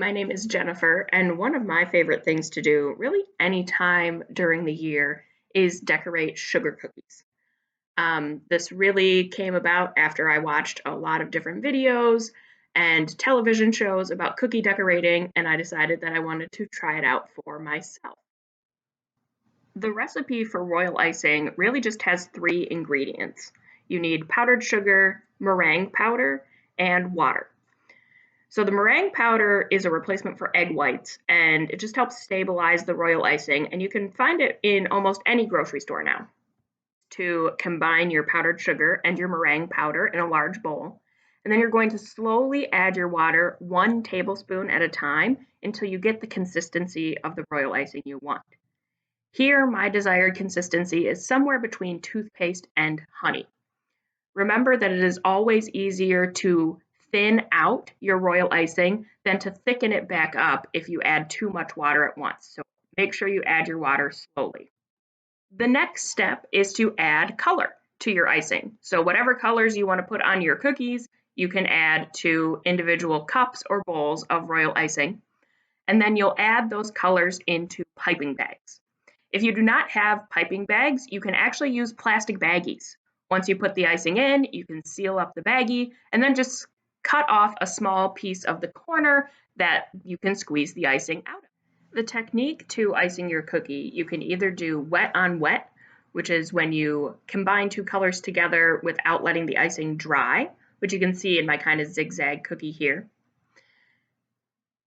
my name is Jennifer, and one of my favorite things to do, really anytime during the year, is decorate sugar cookies. This really came about after I watched a lot of different videos and television shows about cookie decorating, and I decided that I wanted to try it out for myself. The recipe for royal icing really just has three ingredients. You need powdered sugar, meringue powder, and water. So the meringue powder is a replacement for egg whites, and it just helps stabilize the royal icing, and you can find it in almost any grocery store now. To combine your powdered sugar and your meringue powder in a large bowl, and then you're going to slowly add your water 1 tablespoon at a time until you get the consistency of the royal icing you want. Here, my desired consistency is somewhere between toothpaste and honey. Remember that it is always easier to thin out your royal icing than to thicken it back up if you add too much water at once. So make sure you add your water slowly. The next step is to add color to your icing. So whatever colors you want to put on your cookies, you can add to individual cups or bowls of royal icing. And then you'll add those colors into piping bags. If you do not have piping bags, you can actually use plastic baggies. Once you put the icing in, you can seal up the baggie and then just cut off a small piece of the corner that you can squeeze the icing out of. The technique to icing your cookie, you can either do wet on wet, which is when you combine two colors together without letting the icing dry, which you can see in my kind of zigzag cookie here.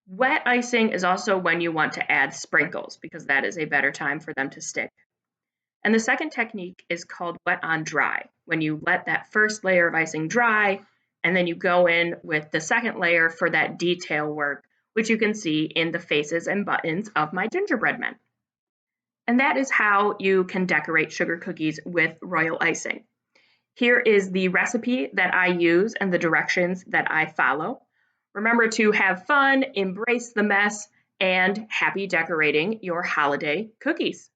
Wet icing is also when you want to add sprinkles because that is a better time for them to stick. And the second technique is called wet on dry, when you let that first layer of icing dry and then you go in with the second layer for that detail work, which you can see in the faces and buttons of my gingerbread men. And that is how you can decorate sugar cookies with royal icing. Here is the recipe that I use and the directions that I follow. Remember to have fun, embrace the mess, and happy decorating your holiday cookies.